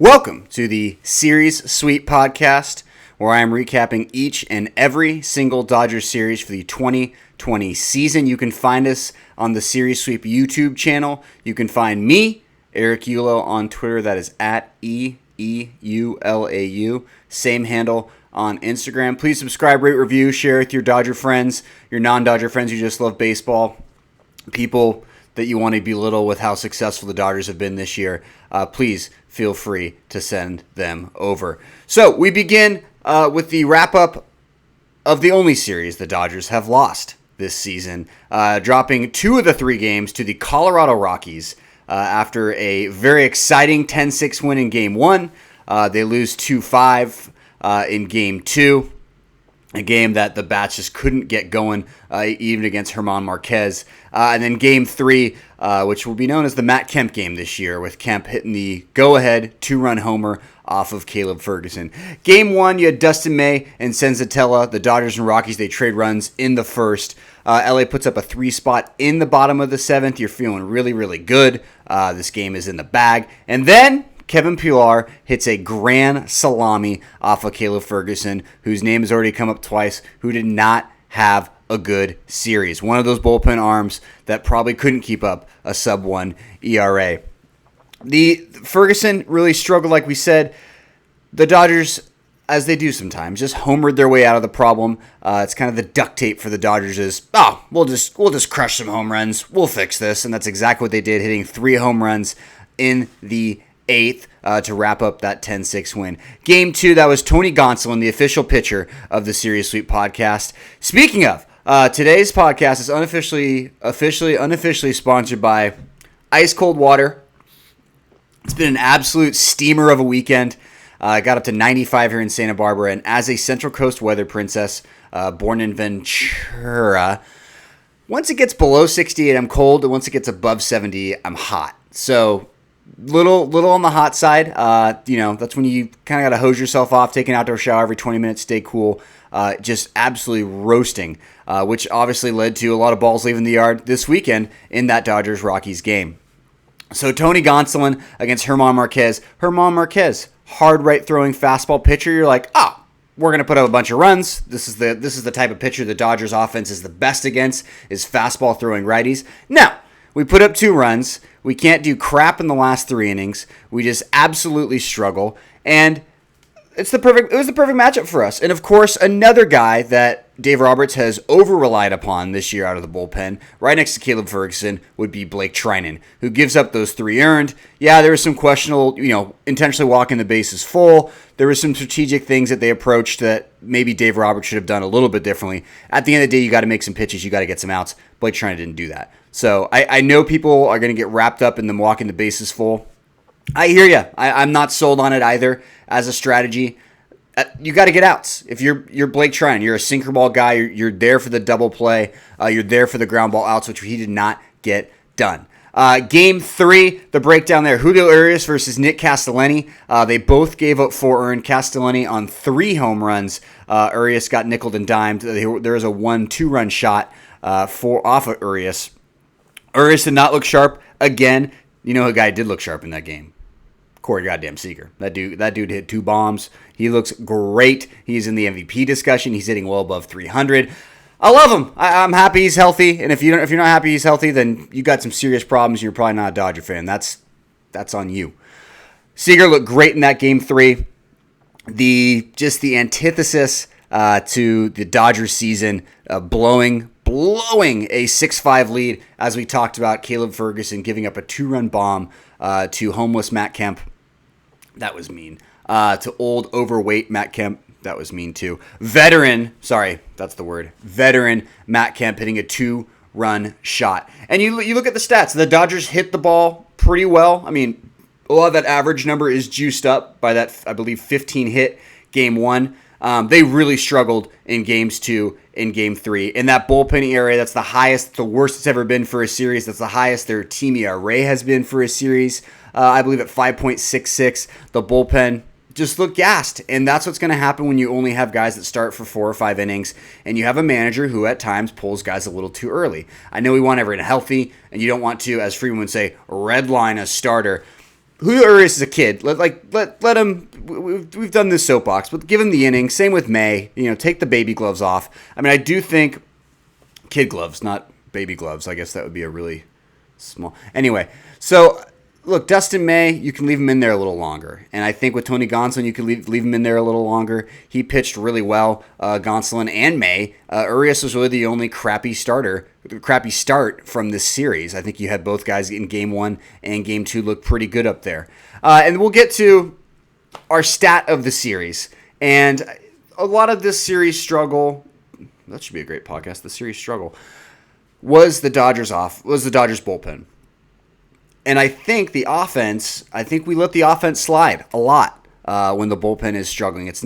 Welcome to the Series Sweep podcast, where I am recapping each and every single Dodgers series for the 2020 season. You can find us on the Series Sweep YouTube channel. You can find me, Eric EULAU, on Twitter. That is at EEULAU. Same handle on Instagram. Please subscribe, rate, review, share with your Dodger friends, your non-Dodger friends who just love baseball, people that you want to belittle with how successful the Dodgers have been this year. Please feel free to send them over. So we begin with the wrap-up of the only series the Dodgers have lost this season, dropping 2 of the 3 games to the Colorado Rockies after a very exciting 10-6 win in Game 1. They lose 2-5 in Game 2. A game that the bats just couldn't get going, even against German Marquez. And then Game 3, which will be known as the Matt Kemp game this year, with Kemp hitting the go-ahead 2-run homer off of Caleb Ferguson. Game 1, you had Dustin May and Senzatella. The Dodgers and Rockies, they trade runs in the first. LA puts up a 3 spot in the bottom of the 7th. You're feeling really, really good. This game is in the bag. And then Kevin Pillar hits a grand salami off of Caleb Ferguson, whose name has already come up twice, who did not have a good series. One of those bullpen arms that probably couldn't keep up a sub-1 ERA. The Ferguson really struggled, like we said. The Dodgers, as they do sometimes, just homered their way out of the problem. It's kind of the duct tape for the Dodgers is, we'll just crush some home runs. We'll fix this. And that's exactly what they did, hitting 3 home runs in the 8th to wrap up that 10-6 win. Game 2, that was Tony Gonsolin, the official pitcher of the Series Sweep podcast. Speaking of, today's podcast is unofficially sponsored by Ice Cold Water. It's been an absolute steamer of a weekend. I got up to 95 here in Santa Barbara, and as a Central Coast weather princess, born in Ventura, once it gets below 68, I'm cold, and once it gets above 70, I'm hot. So little on the hot side. That's when you kind of got to hose yourself off, take an outdoor shower every 20 minutes, stay cool. Just absolutely roasting, which obviously led to a lot of balls leaving the yard this weekend in that Dodgers-Rockies game. So Tony Gonsolin against German Marquez. German Marquez, hard right-throwing fastball pitcher. You're like, we're going to put up a bunch of runs. This is the type of pitcher the Dodgers offense is the best against, is fastball-throwing righties. Now, we put up 2 runs. We can't do crap in the last 3 innings. We just absolutely struggle. And it was the perfect matchup for us. And, of course, another guy that Dave Roberts has over-relied upon this year out of the bullpen, right next to Caleb Ferguson, would be Blake Treinen, who gives up those 3 earned. Yeah, there was some questionable, intentionally walking the bases full. There were some strategic things that they approached that maybe Dave Roberts should have done a little bit differently. At the end of the day, you got to make some pitches. You got to get some outs. Blake Treinen didn't do that. So I know people are going to get wrapped up in them walking the bases full. I hear you. I'm not sold on it either as a strategy. You got to get outs. If you're Blake Treinen, you're a sinker ball guy. You're there for the double play. You're there for the ground ball outs, which he did not get done. Game 3, the breakdown there. Julio Urias versus Nick Castellani. They both gave up 4 earned. Castellani on 3 home runs. Urias got nickeled and dimed. There was a 1-2-run shot off of Urias. Urias did not look sharp again. You know, a guy did look sharp in that game. Corey goddamn Seager. That dude hit 2 bombs. He looks great. He's in the MVP discussion. He's hitting well above 300. I love him. I'm happy he's healthy. And if you're not happy he's healthy, then you got some serious problems. You're probably not a Dodger fan. That's on you. Seager looked great in that Game 3. The antithesis to the Dodgers season, blowing a 6-5 lead, as we talked about. Caleb Ferguson giving up a 2-run bomb to homeless Matt Kemp. That was mean. To old, overweight Matt Kemp. That was mean too. Veteran Matt Kemp hitting a 2-run shot. And you look at the stats. The Dodgers hit the ball pretty well. I mean, a lot of that average number is juiced up by that, I believe, 15 hit Game 1. They really struggled in Games 2 and Game 3. In that bullpen area, that's the highest, the worst it's ever been for a series. That's the highest their team ERA has been for a series. I believe at 5.66. The bullpen just looked gassed. And that's what's going to happen when you only have guys that start for 4 or 5 innings and you have a manager who at times pulls guys a little too early. I know we want everyone healthy, and you don't want to, as Freeman would say, redline a starter. Julio Urias is a kid. Let him. We've done this soapbox, but give him the inning. Same with May. Take the baby gloves off. I mean, I do think kid gloves, not baby gloves. I guess that would be a really small. Anyway, so look, Dustin May, you can leave him in there a little longer. And I think with Tony Gonsolin, you can leave him in there a little longer. He pitched really well, Gonsolin and May. Urias was really the only crappy start from this series. I think you had both guys in Game 1 and Game 2 look pretty good up there. And we'll get to our stat of the series. And a lot of this series struggle, that should be a great podcast, the series struggle, was the Dodgers bullpen. And I think we let the offense slide a lot when the bullpen is struggling. It's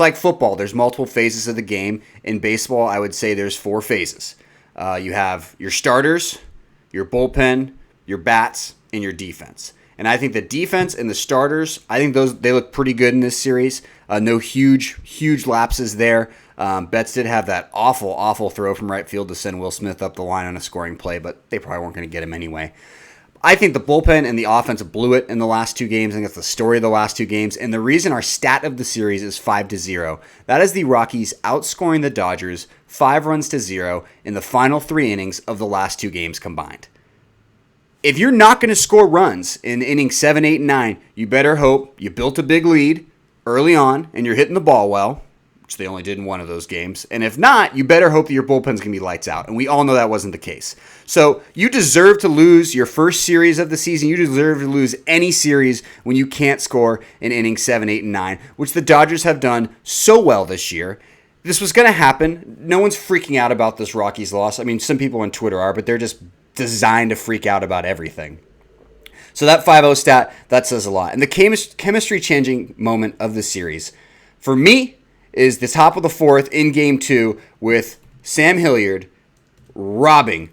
like football. There's multiple phases of the game. In baseball, I would say there's 4 phases. You have your starters, your bullpen, your bats, and your defense. And I think the defense and the starters, they look pretty good in this series. No huge lapses there. Betts did have that awful throw from right field to send Will Smith up the line on a scoring play, but they probably weren't going to get him anyway. I think the bullpen and the offense blew it in the last 2 games. I think that's the story of the last 2 games. And the reason our stat of the series is 5-0. That is the Rockies outscoring the Dodgers 5-0 in the final 3 innings of the last 2 games combined. If you're not going to score runs in innings 7, 8, and 9, you better hope you built a big lead early on and you're hitting the ball well, which they only did in one of those games. And if not, you better hope that your bullpen's going to be lights out. And we all know that wasn't the case. So you deserve to lose your first series of the season. You deserve to lose any series when you can't score in innings 7, 8, and 9, which the Dodgers have done so well this year. This was going to happen. No one's freaking out about this Rockies loss. I mean, some people on Twitter are, but they're just designed to freak out about everything. So that 5-0 stat, that says a lot. And the chemistry-changing moment of the series, for me, is the top of the 4th in Game 2 with Sam Hilliard robbing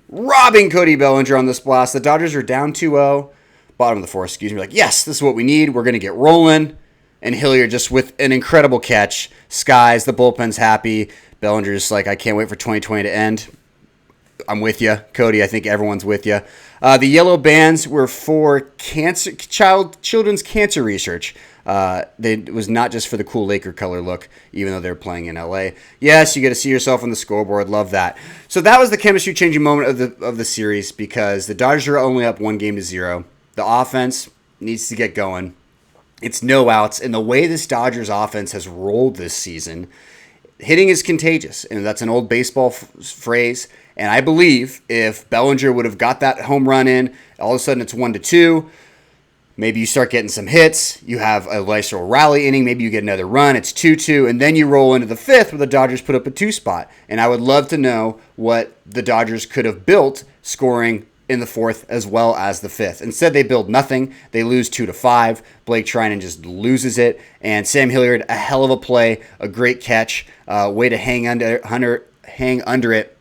Cody Bellinger on this blast. The Dodgers are down 2-0, bottom of the 4th, like, yes, this is what we need. We're going to get rolling. And Hilliard just with an incredible catch. Skies, the bullpen's happy. Bellinger's like, I can't wait for 2020 to end. I'm with you, Cody. I think everyone's with you. The yellow bands were for children's cancer research. It was not just for the cool Laker color look, even though they're playing in LA. Yes, you get to see yourself on the scoreboard. Love that. So that was the chemistry-changing moment of the series because the Dodgers are only up 1-0. The offense needs to get going. It's no outs, and the way this Dodgers offense has rolled this season, hitting is contagious, and that's an old baseball phrase. And I believe if Bellinger would have got that home run in, all of a sudden it's 1-2. Maybe you start getting some hits. You have a nice little rally inning. Maybe you get another run. It's 2-2. And then you roll into the 5th where the Dodgers put up a 2 spot. And I would love to know what the Dodgers could have built scoring in the 4th as well as the 5th. Instead, they build nothing. They lose 2-5. Blake Trinan just loses it. And Sam Hilliard, a hell of a play, a great catch, way to hang under it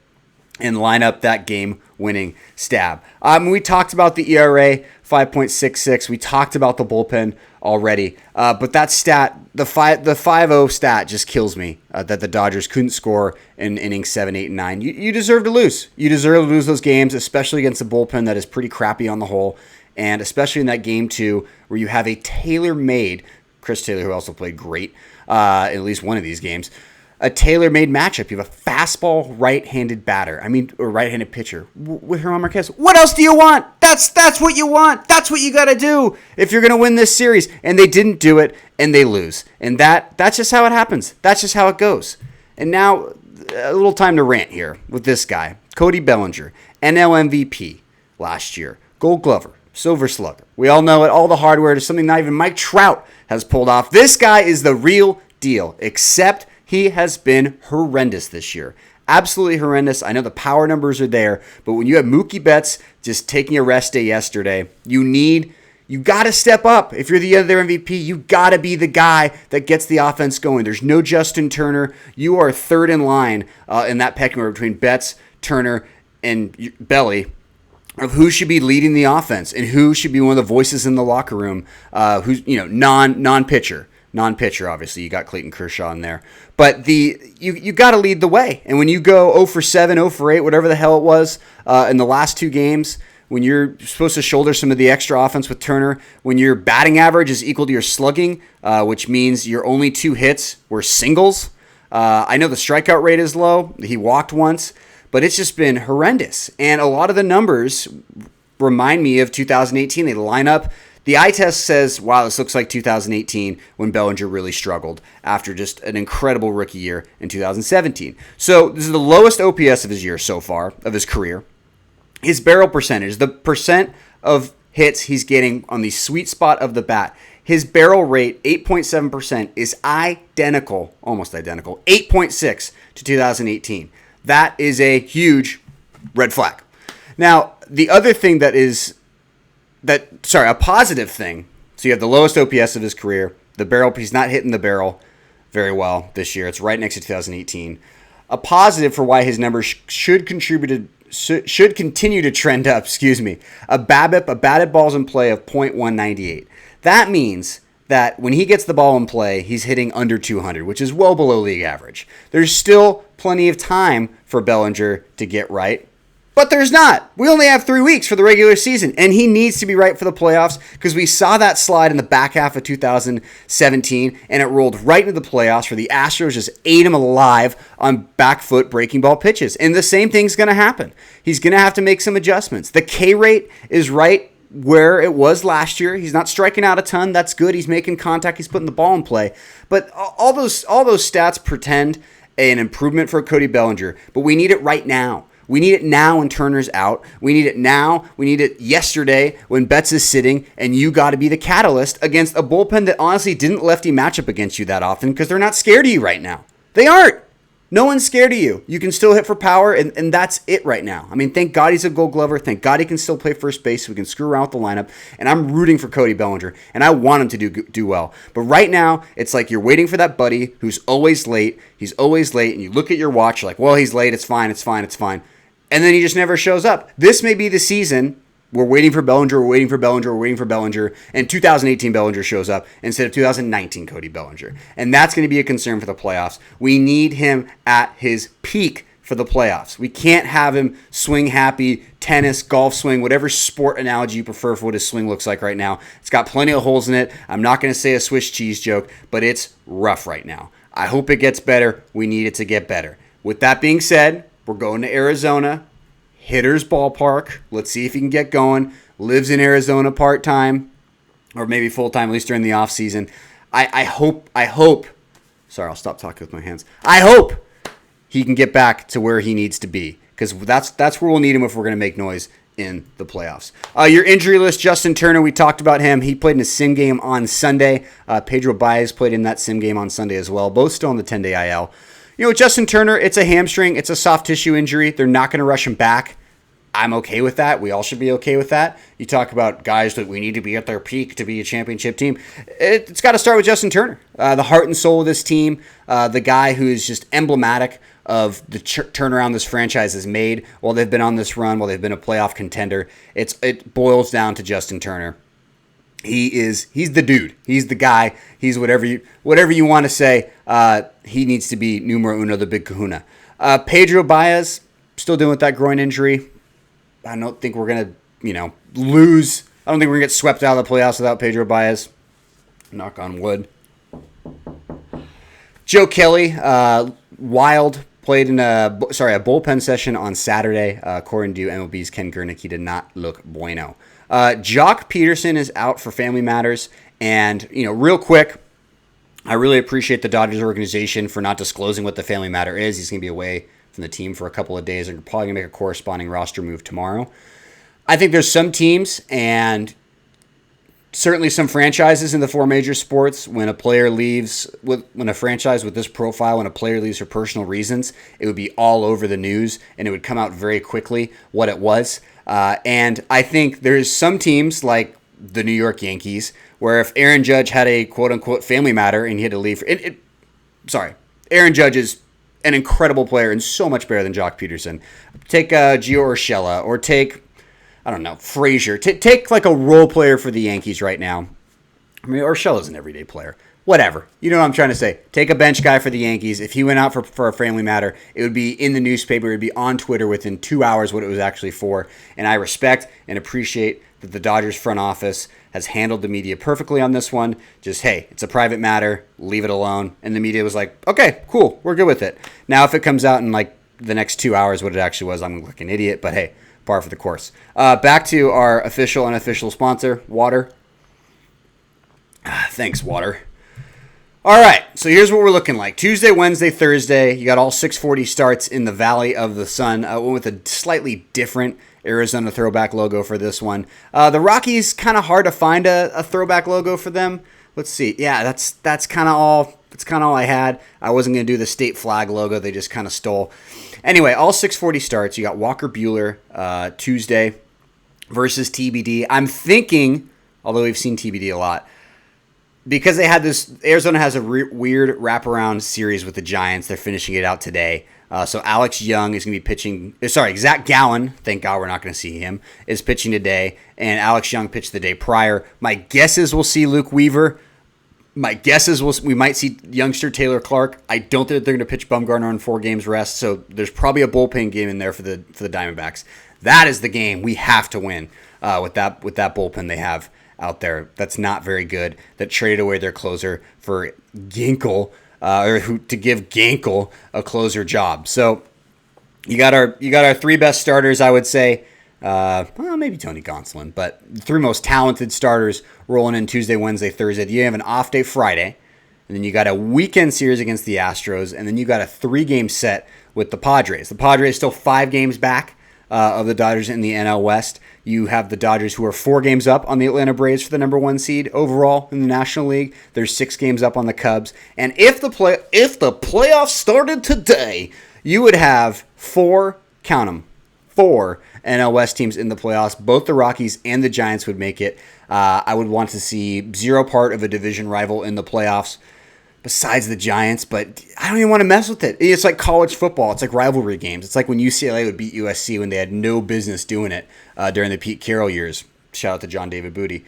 and line up that game-winning stab. We talked about the ERA, 5.66. We talked about the bullpen already. But that stat, the 5-0 stat just kills me that the Dodgers couldn't score in innings 7, 8, and 9. You deserve to lose. You deserve to lose those games, especially against a bullpen that is pretty crappy on the whole, and especially in that Game 2 where you have a tailor-made, Chris Taylor, who also played great in at least one of these games, a tailor-made matchup. You have a fastball right-handed batter. Or right-handed pitcher with Germán Marquez. What else do you want? That's what you want. That's what you got to do if you're going to win this series. And they didn't do it, and they lose. And that's just how it happens. That's just how it goes. And now, a little time to rant here with this guy, Cody Bellinger, NL MVP last year, Gold Glover, Silver Slugger. We all know it. All the hardware is something not even Mike Trout has pulled off. This guy is the real deal, except he has been horrendous this year. Absolutely horrendous. I know the power numbers are there, but when you have Mookie Betts just taking a rest day yesterday, you got to step up. If you're the other MVP, you got to be the guy that gets the offense going. There's no Justin Turner. You are third in line in that pecking order between Betts, Turner, and Belly of who should be leading the offense and who should be one of the voices in the locker room who's non-pitcher. Non-pitcher, obviously. You got Clayton Kershaw in there. But you got to lead the way. And when you go 0 for 7, 0 for 8, whatever the hell it was, in the last 2 games, when you're supposed to shoulder some of the extra offense with Turner, when your batting average is equal to your slugging, which means your only 2 hits were singles. I know the strikeout rate is low. He walked once, but it's just been horrendous. And a lot of the numbers remind me of 2018. They line up. The eye test says, wow, this looks like 2018 when Bellinger really struggled after just an incredible rookie year in 2017. So this is the lowest OPS of his year so far, of his career. His barrel percentage, the percent of hits he's getting on the sweet spot of the bat, his barrel rate, 8.7%, is identical, almost identical, 8.6 to 2018. That is a huge red flag. Now, the other thing a positive thing, so you have the lowest OPS of his career, the barrel, he's not hitting the barrel very well this year. It's right next to 2018. A positive for why his numbers should continue to trend up, a BABIP, a batted balls in play of .198. That means that when he gets the ball in play, he's hitting under 200, which is well below league average. There's still plenty of time for Bellinger to get right, but there's not. We only have 3 weeks for the regular season, and he needs to be right for the playoffs because we saw that slide in the back half of 2017, and it rolled right into the playoffs where the Astros just ate him alive on back foot breaking ball pitches. And the same thing's going to happen. He's going to have to make some adjustments. The K rate is right where it was last year. He's not striking out a ton. That's good. He's making contact. He's putting the ball in play. But all those stats pretend an improvement for Cody Bellinger, but we need it right now. We need it now when Turner's out. We need it now. We need it yesterday when Betts is sitting, and you got to be the catalyst against a bullpen that honestly didn't lefty matchup against you that often because they're not scared of you right now. They aren't. No one's scared of you. You can still hit for power, and that's it right now. I mean, thank God he's a Gold Glover. Thank God he can still play first base so we can screw around with the lineup. And I'm rooting for Cody Bellinger, and I want him to do well. But right now, it's like you're waiting for that buddy who's always late. He's always late, and you look at your watch, you're like, well, he's late. It's fine. It's fine. It's fine. And then he just never shows up. This may be the season. We're waiting for Bellinger, we're waiting for Bellinger, we're waiting for Bellinger, and 2018 Bellinger shows up instead of 2019 Cody Bellinger. And that's going to be a concern for the playoffs. We need him at his peak for the playoffs. We can't have him swing happy, tennis, golf swing, whatever sport analogy you prefer for what his swing looks like right now. It's got plenty of holes in it. I'm not going to say a Swiss cheese joke, but it's rough right now. I hope it gets better. We need it to get better. With that being said, we're going to Arizona. Hitter's Ballpark. Let's see if he can get going. Lives in Arizona part-time, or maybe full-time, at least during the offseason. I hope, sorry, I'll stop talking with my hands. I hope he can get back to where he needs to be, because that's where we'll need him if we're going to make noise in the playoffs. Your injury list, Justin Turner, we talked about him. He played in a sim game on Sunday. Pedro BAEZ played in that sim game on Sunday as well, both still on the 10-day IL. You know, Justin Turner, it's a hamstring. It's a soft tissue injury. They're not going to rush him back. I'm okay with that. We all should be okay with that. You talk about guys that we need to be at their peak to be a championship team. It's got to start with Justin Turner, the heart and soul of this team, the guy who is just emblematic of the turnaround this franchise has made while they've been on this run, while they've been a playoff contender. It boils down to Justin Turner. He's the dude. He's the guy. He's whatever you want to say. He needs to be numero uno, the big kahuna. Pedro BAEZ, still dealing with that groin injury. I don't think we're going to, lose. I don't think we're going to get swept out of the playoffs without Pedro BAEZ. Knock on wood. Joe Kelly, Wild, played in a bullpen session on Saturday. According to MLB's Ken Gurnick, he did not look bueno. Jock Peterson is out for family matters. And, real quick, I really appreciate the Dodgers organization for not disclosing what the family matter is. He's going to be away from the team for a couple of days. They're probably going to make a corresponding roster move tomorrow. I think there's some teams and certainly some franchises in the four major sports, when a player leaves, when a franchise with this profile, when a player leaves for personal reasons, it would be all over the news and it would come out very quickly what it was. And I think there's some teams like the New York Yankees where if Aaron Judge had a quote-unquote family matter and he had to leave, Aaron Judge is an incredible player and so much better than Jock Peterson. Take Gio Urshela or take, Frazier. Take like a role player for the Yankees right now I mean, Urshela's an everyday player. Whatever. You know what I'm trying to say. Take a bench guy for the Yankees. If he went out for a family matter, it would be in the newspaper. It would be on Twitter within 2 hours what it was actually for. And I respect and appreciate that the Dodgers front office has handled the media perfectly on this one. Just, hey, it's a private matter. Leave it alone. And the media was like, okay, cool. We're good with it. Now, if it comes out in like the next 2 hours what it actually was, I'm like an idiot. But hey, par for the course. Back to our official, unofficial sponsor, water. Thanks, water. All right, so here's what we're looking like. Tuesday, Wednesday, Thursday, you got all 640 starts in the Valley of the Sun. Went with a slightly different Arizona throwback logo for this one. The Rockies, kind of hard to find a throwback logo for them. Let's see. Yeah, that's kind of all. That's kind of all I had. I wasn't going to do the state flag logo. They just kind of stole. Anyway, all 640 starts. You got Walker Buehler Tuesday versus TBD. I'm thinking, although we've seen TBD a lot, because they had this, Arizona has a weird wraparound series with the Giants. They're finishing it out today. So Alex Young is going to be pitching. Sorry, Zach Gallen, thank God we're not going to see him, is pitching today. And Alex Young pitched the day prior. My guess is we'll see Luke Weaver. My guess is we might see youngster Taylor Clark. I don't think they're going to pitch Bumgarner on 4 games rest. So there's probably a bullpen game in there for the Diamondbacks. That is the game we have to win with that bullpen they have out there. That's not very good. That traded away their closer for Ginkel, to give Ginkel a closer job. So you got our 3 best starters, I would say. Well, maybe Tony Gonsolin, but the 3 most talented starters rolling in Tuesday, Wednesday, Thursday. You have an off day Friday, and then you got a weekend series against the Astros, and then you got a 3-game set with the Padres. The Padres still 5 games back of the Dodgers in the NL West. You have the Dodgers who are 4 games up on the Atlanta Braves for the number 1 seed overall in the National League. There's 6 games up on the Cubs. And if the playoffs started today, you would have 4, count them, 4 NL West teams in the playoffs. Both the Rockies and the Giants would make it. I would want to see 0 part of a division rival in the playoffs besides the Giants, but I don't even want to mess with it. It's like college football. It's like rivalry games. It's like when UCLA would beat USC when they had no business doing it during the Pete Carroll years. Shout out to John David Booty.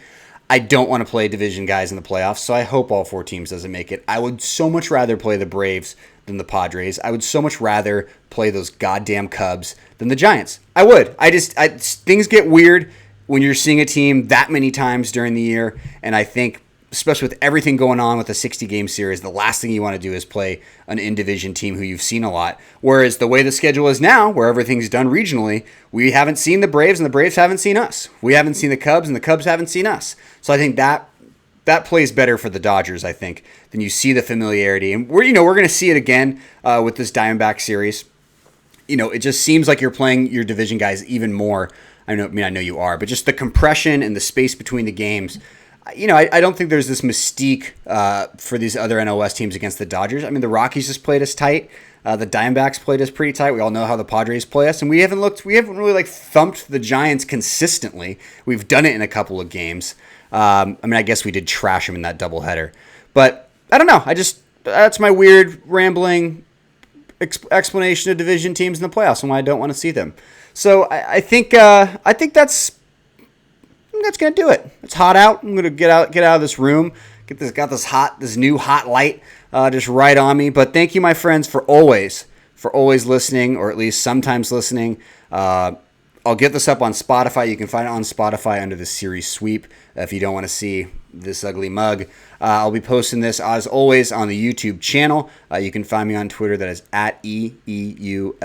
I don't want to play division guys in the playoffs, so I hope all 4 teams doesn't make it. I would so much rather play the Braves than the Padres. I would so much rather play those goddamn Cubs than the Giants. I would. Things get weird when you're seeing a team that many times during the year, and I think especially with everything going on with a 60-game series, the last thing you want to do is play an in-division team who you've seen a lot. Whereas the way the schedule is now, where everything's done regionally, we haven't seen the Braves, and the Braves haven't seen us. We haven't seen the Cubs, and the Cubs haven't seen us. So I think that plays better for the Dodgers, I think, than you see the familiarity. And we're going to see it again with this Diamondback series. It just seems like you're playing your division guys even more. I know you are, but just the compression and the space between the games. I don't think there's this mystique for these other NOS teams against the Dodgers. I mean, the Rockies just played us tight. The Diamondbacks played us pretty tight. We all know how the Padres play us, and we haven't really thumped the Giants consistently. We've done it in a couple of games. I guess we did trash them in that doubleheader, but I don't know. That's my weird rambling explanation of division teams in the playoffs and why I don't want to see them. So I think that's gonna do it. It's hot out. I'm gonna get out of this room. Got this new hot light just right on me. But thank you, my friends, for always listening, or at least sometimes listening. I'll get this up on Spotify. You can find it on Spotify under the series sweep if you don't want to see this ugly mug. I'll be posting this, as always, on the YouTube channel. You can find me on Twitter. That is at EEULAU.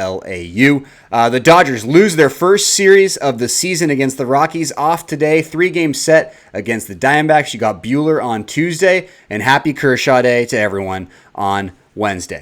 The Dodgers lose their first series of the season against the Rockies off today. 3-game set against the Diamondbacks. You got Buehler on Tuesday. And happy Kershaw Day to everyone on Wednesday.